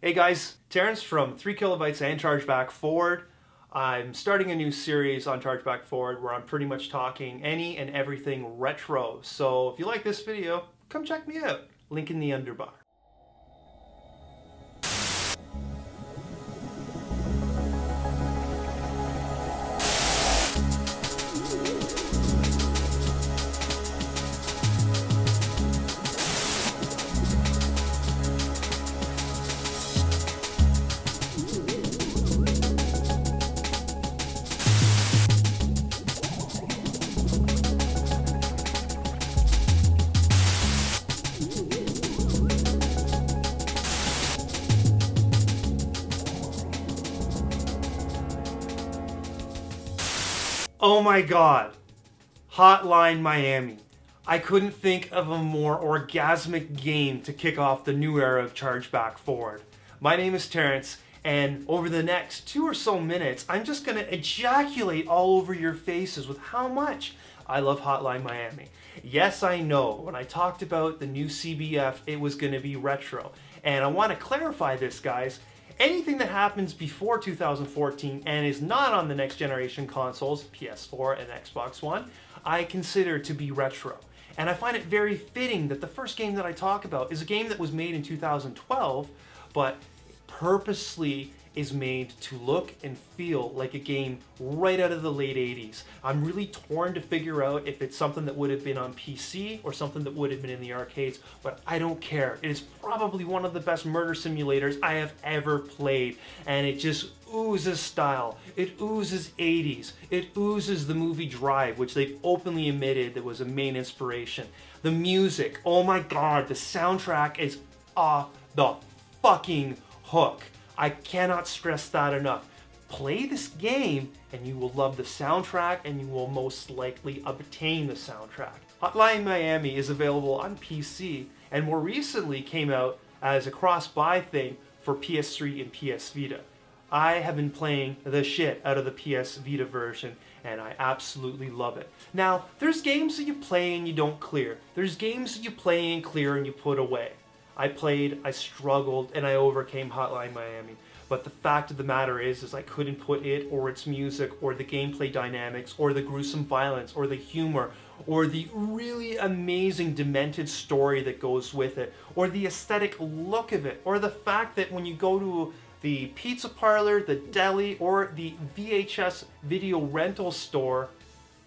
Hey guys, Terence from 3 Kilobytes and Chargeback Forward. I'm starting a new series on Chargeback Forward where I'm pretty much talking any and everything retro. So if you like this video, come check me out. Link in the underbar. Oh my god, Hotline Miami. I couldn't think of a more orgasmic game to kick off the new era of Chargeback Forward. My name is Terence, and over the next 2 or so minutes, I'm just gonna ejaculate all over your faces with how much I love Hotline Miami. Yes, I know, when I talked about the new CBF, it was gonna be retro. And I wanna clarify this, guys. Anything that happens before 2014 and is not on the next generation consoles, PS4 and Xbox One, I consider to be retro. And I find it very fitting that the first game that I talk about is a game that was made in 2012, but purposely is made to look and feel like a game right out of the late 80s. I'm really torn to figure out if it's something that would have been on PC or something that would have been in the arcades, but I don't care. It is probably one of the best murder simulators I have ever played, and it just oozes style. It oozes 80s. It oozes the movie Drive, which they've openly admitted that was a main inspiration. The music, oh my god, the soundtrack is off the fucking hook. I cannot stress that enough. Play this game and you will love the soundtrack and you will most likely obtain the soundtrack. Hotline Miami is available on PC and more recently came out as a cross-buy thing for PS3 and PS Vita. I have been playing the shit out of the PS Vita version and I absolutely love it. Now, there's games that you play and you don't clear. There's games that you play and clear and you put away. I played, I struggled, and I overcame Hotline Miami. But the fact of the matter is I couldn't put it, or its music, or the gameplay dynamics, or the gruesome violence, or the humor, or the really amazing demented story that goes with it, or the aesthetic look of it, or the fact that when you go to the pizza parlor, the deli, or the VHS video rental store,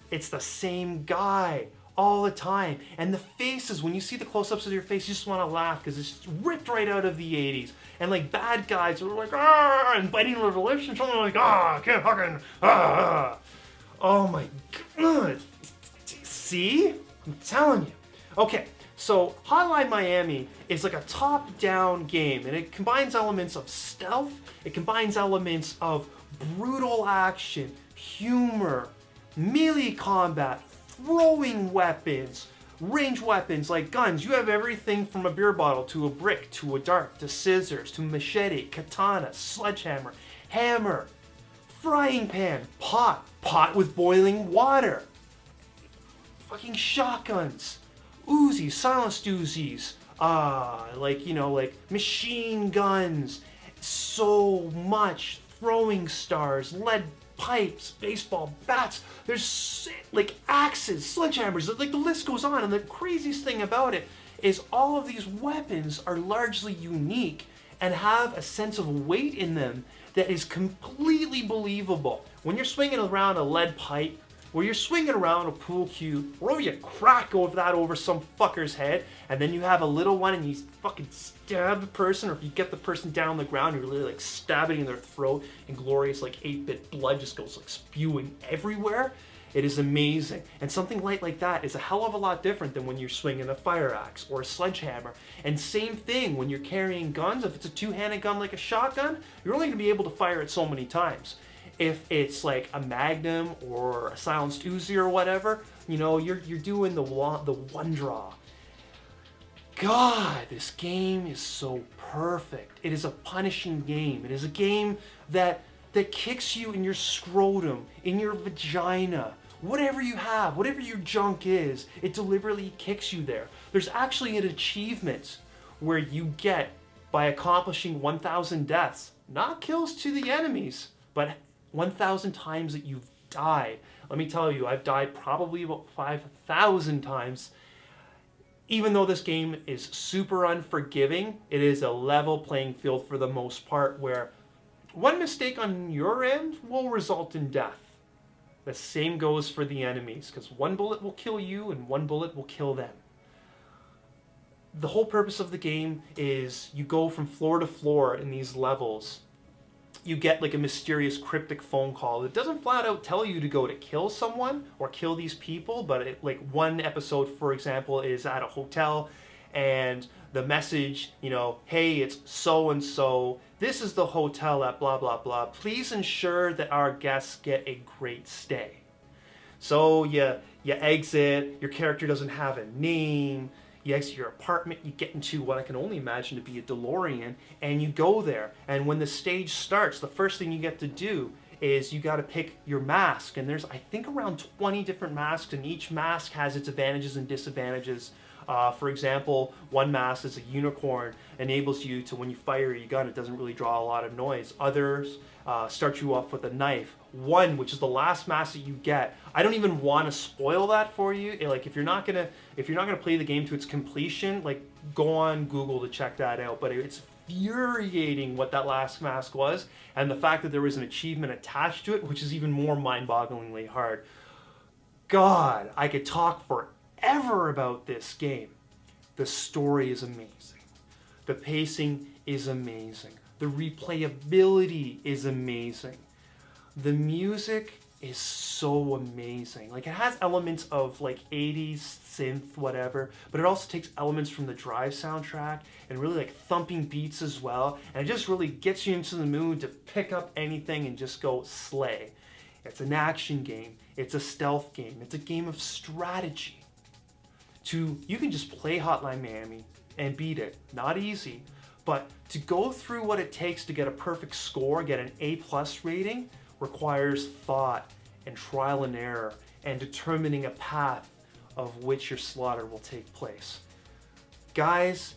it's the same guy all the time. And the faces, when you see the close-ups of your face, you just want to laugh because it's ripped right out of the 80s. And like bad guys are like, ah, and biting their lips and something like, ah, I can't fucking, ah. Oh my god. See? I'm telling you. Okay, so Hotline Miami is like a top-down game, and it combines elements of stealth, it combines elements of brutal action, humor, melee combat, throwing weapons, range weapons like guns. You have everything from a beer bottle to a brick to a dart to scissors to machete, katana, sledgehammer, hammer, frying pan, pot with boiling water, fucking shotguns, Uzis, silenced Uzis, like machine guns, so much, throwing stars, lead pipes, baseball bats, there's like axes, sledgehammers, like the list goes on. And the craziest thing about it is all of these weapons are largely unique and have a sense of weight in them that is completely believable. When you're swinging around a lead pipe, where you're swinging around a pool cue, where you crack that over some fucker's head, and then you have a little one and you fucking stab the person, or if you get the person down on the ground, you're really like stabbing in their throat, and glorious like 8-bit blood just goes like spewing everywhere. It is amazing. And something light like that is a hell of a lot different than when you're swinging a fire axe or a sledgehammer. And same thing when you're carrying guns. If it's a two-handed gun like a shotgun, you're only going to be able to fire it so many times. If it's like a Magnum or a silenced Uzi or whatever, you know, you're doing the one draw. God, this game is so perfect. It is a punishing game. It is a game that kicks you in your scrotum, in your vagina, whatever you have, whatever your junk is, it deliberately kicks you there. There's actually an achievement where you get, by accomplishing 1,000 deaths, not kills to the enemies, but 1,000 times that you've died. Let me tell you, I've died probably about 5,000 times. Even though this game is super unforgiving, it is a level playing field for the most part, where one mistake on your end will result in death. The same goes for the enemies, because one bullet will kill you and one bullet will kill them. The whole purpose of the game is you go from floor to floor in these levels. You get like a mysterious cryptic phone call that doesn't flat out tell you to go to kill someone or kill these people, but like one episode, for example, is at a hotel, and the message, hey, it's so-and-so, this is the hotel at blah blah blah, please ensure that our guests get a great stay. So you exit, your character doesn't have a name, you exit your apartment, you get into what I can only imagine to be a DeLorean, and you go there. And when the stage starts, the first thing you get to do is you got to pick your mask. And there's, I think, around 20 different masks, and each mask has its advantages and disadvantages. For example, one mask is a unicorn, enables you to, when you fire your gun, it doesn't really draw a lot of noise. Others start you off with a knife. One, which is the last mask that you get, I don't even want to spoil that for you. Like, if you're not gonna play the game to its completion, like, go on Google to check that out. But it's infuriating what that last mask was, and the fact that there was an achievement attached to it, which is even more mind-bogglingly hard. God, I could talk forever about this game. The story is amazing. The pacing is amazing. The replayability is amazing. The music is so amazing. Like, it has elements of like 80s synth, whatever, but it also takes elements from the Drive soundtrack and really like thumping beats as well. And it just really gets you into the mood to pick up anything and just go slay. It's an action game. It's a stealth game. It's a game of strategy. You can just play Hotline Miami and beat it. Not easy, but to go through what it takes to get a perfect score, get an A+ rating, requires thought and trial and error and determining a path of which your slaughter will take place. Guys,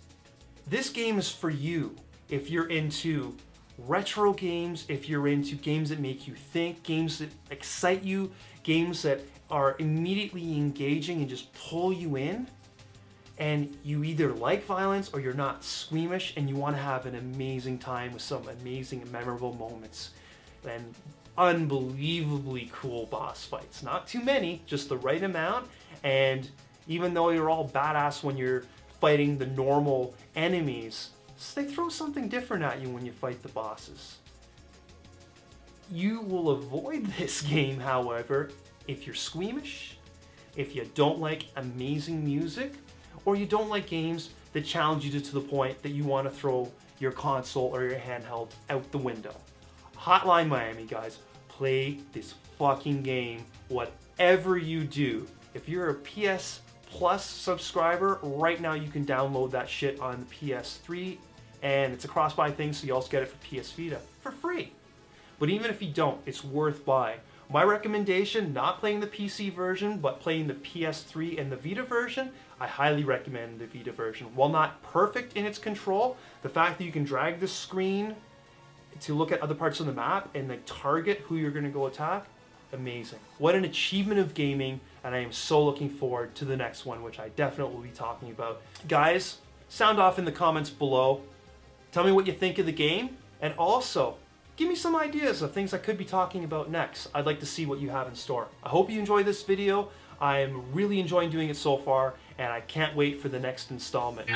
this game is for you if you're into retro games, if you're into games that make you think, games that excite you, games that are immediately engaging and just pull you in, and you either like violence or you're not squeamish and you want to have an amazing time with some amazing and memorable moments and unbelievably cool boss fights. Not too many, just the right amount. And even though you're all badass when you're fighting the normal enemies, they throw something different at you when you fight the bosses. You will avoid this game, however, if you're squeamish, if you don't like amazing music, or you don't like games that challenge you to the point that you want to throw your console or your handheld out the window. Hotline Miami, guys, play this fucking game, whatever you do. If you're a PS Plus subscriber, right now you can download that shit on the PS3, and it's a cross-buy thing, so you also get it for PS Vita for free. But even if you don't, it's worth buying. My recommendation, not playing the PC version, but playing the PS3 and the Vita version, I highly recommend the Vita version. While not perfect in its control, the fact that you can drag the screen to look at other parts of the map and like target who you're going to go attack, amazing. What an achievement of gaming, and I am so looking forward to the next one, which I definitely will be talking about. Guys, sound off in the comments below. Tell me what you think of the game, and also give me some ideas of things I could be talking about next. I'd like to see what you have in store. I hope you enjoyed this video. I'm really enjoying doing it so far, and I can't wait for the next installment.